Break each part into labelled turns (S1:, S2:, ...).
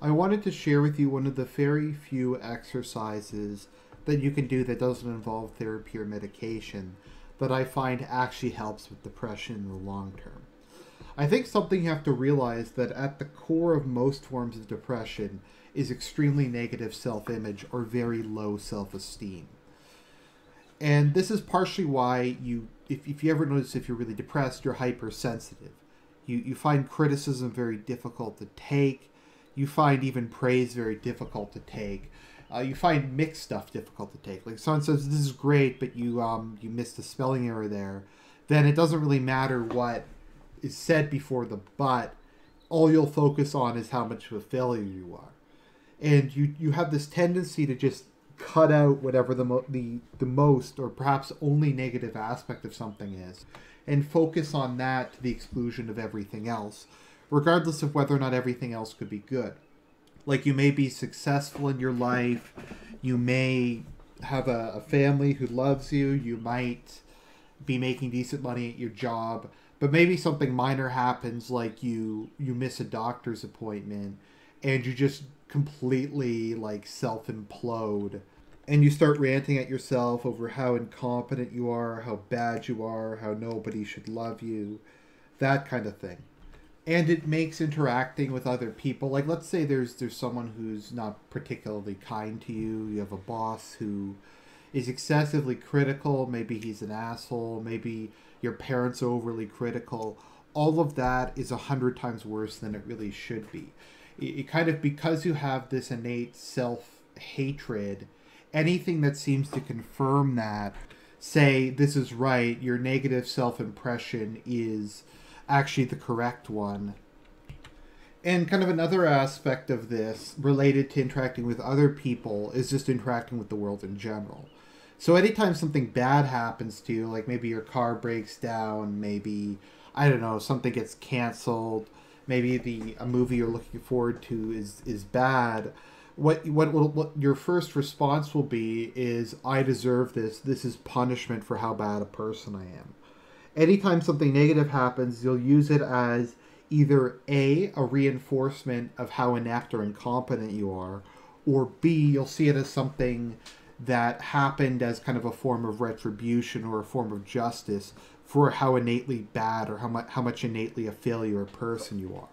S1: I wanted to share with you one of the very few exercises that you can do that doesn't involve therapy or medication that I find actually helps with depression in the long term. I think something you have to realize that at the core of most forms of depression is extremely negative self image or very low self esteem. And this is partially why if you ever notice if you're really depressed, you're hypersensitive. You find criticism very difficult to take. You find even praise very difficult to take. You find mixed stuff difficult to take. Like someone says, "This is great," but you missed a spelling error there. Then it doesn't really matter what is said before the but. All you'll focus on is how much of a failure you are, and you have this tendency to just cut out whatever the most or perhaps only negative aspect of something is, and focus on that to the exclusion of everything else, regardless of whether or not everything else could be good. Like you may be successful in your life, you may have a family who loves you, you might be making decent money at your job, but maybe something minor happens, like you miss a doctor's appointment and you just completely like self implode, and you start ranting at yourself over how incompetent you are, how bad you are, how nobody should love you, that kind of thing. And it makes interacting with other people, like let's say there's someone who's not particularly kind to you. You have a boss who is excessively critical. Maybe he's an asshole. Maybe your parents are overly critical. All of that is 100 times worse than it really should be. It kind of, because you have this innate self-hatred, anything that seems to confirm that, say this is right, your negative self-impression is actually the correct one. And kind of another aspect of this related to interacting with other people is just interacting with the world in general. So anytime something bad happens to you, like maybe your car breaks down, maybe, I don't know, something gets canceled, maybe a movie you're looking forward to is bad, what your first response will be is, I deserve this. This is punishment for how bad a person I am. Anytime something negative happens, you'll use it as either a reinforcement of how inept or incompetent you are, or B, you'll see it as something that happened as kind of a form of retribution or a form of justice for how innately bad or how much innately a failure a person you are.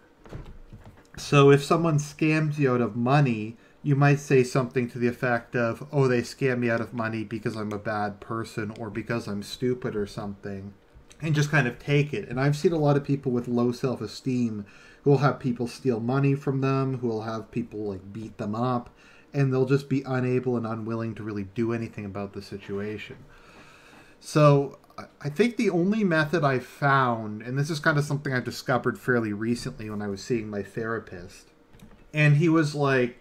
S1: So if someone scams you out of money, you might say something to the effect of, oh, they scam me out of money because I'm a bad person or because I'm stupid or something, and just kind of take it. And I've seen a lot of people with low self-esteem who will have people steal money from them, who will have people like beat them up, and they'll just be unable and unwilling to really do anything about the situation. So I think the only method I've found, and this is kind of something I discovered fairly recently when I was seeing my therapist, and he was like,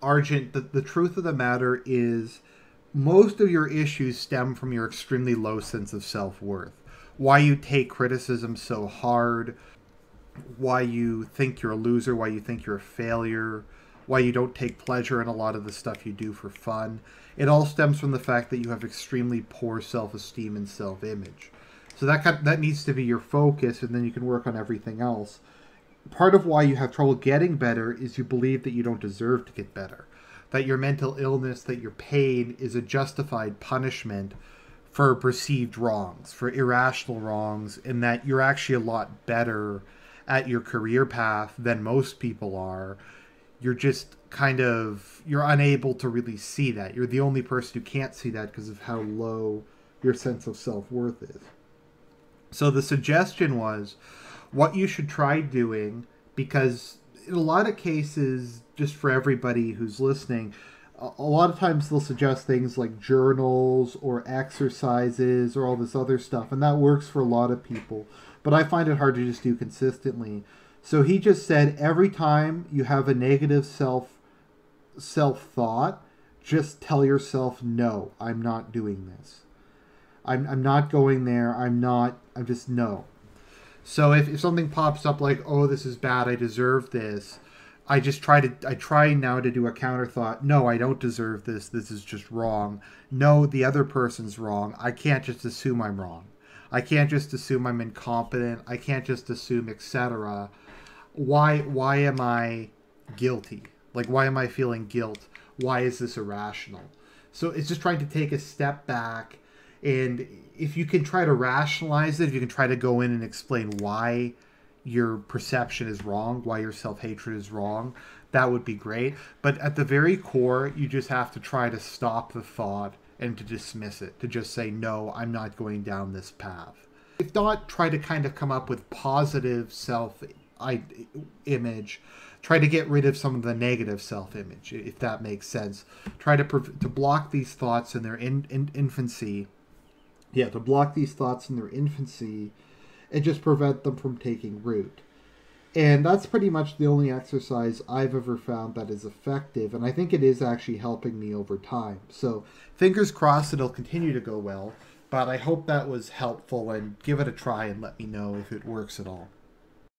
S1: Argent, the truth of the matter is most of your issues stem from your extremely low sense of self-worth. Why you take criticism so hard, why you think you're a loser, why you think you're a failure, why you don't take pleasure in a lot of the stuff you do for fun. It all stems from the fact that you have extremely poor self-esteem and self-image. So that needs to be your focus, and then you can work on everything else. Part of why you have trouble getting better is you believe that you don't deserve to get better. That your mental illness, that your pain is a justified punishment for perceived wrongs, for irrational wrongs, and that you're actually a lot better at your career path than most people are. You're just you're unable to really see that. You're the only person who can't see that because of how low your sense of self-worth is. So the suggestion was, what you should try doing, because in a lot of cases, just for everybody who's listening, a lot of times they'll suggest things like journals or exercises or all this other stuff, and that works for a lot of people, but I find it hard to just do consistently. So he just said, every time you have a negative self-thought, just tell yourself, no, I'm not doing this. I'm not going there. I'm just no. So if something pops up like, oh, this is bad, I deserve this, I try now to do a counter thought. No, I don't deserve this. This is just wrong. No, the other person's wrong. I can't just assume I'm wrong. I can't just assume I'm incompetent. I can't just assume, etc. Why am I guilty. Like, why am I feeling guilt? Why is this irrational? So it's just trying to take a step back. And if you can try to rationalize it, if you can try to go in and explain why your perception is wrong, why your self-hatred is wrong, that would be great. But at the very core, you just have to try to stop the thought and to dismiss it, to just say, no, I'm not going down this path. If not, try to kind of come up with positive self-image. Try to get rid of some of the negative self-image, if that makes sense. Try to block these thoughts in their infancy. Yeah, to block these thoughts in their infancy and just prevent them from taking root. And that's pretty much the only exercise I've ever found that is effective, and I think it is actually helping me over time. So fingers crossed it'll continue to go well, but I hope that was helpful, and give it a try and let me know if it works at all.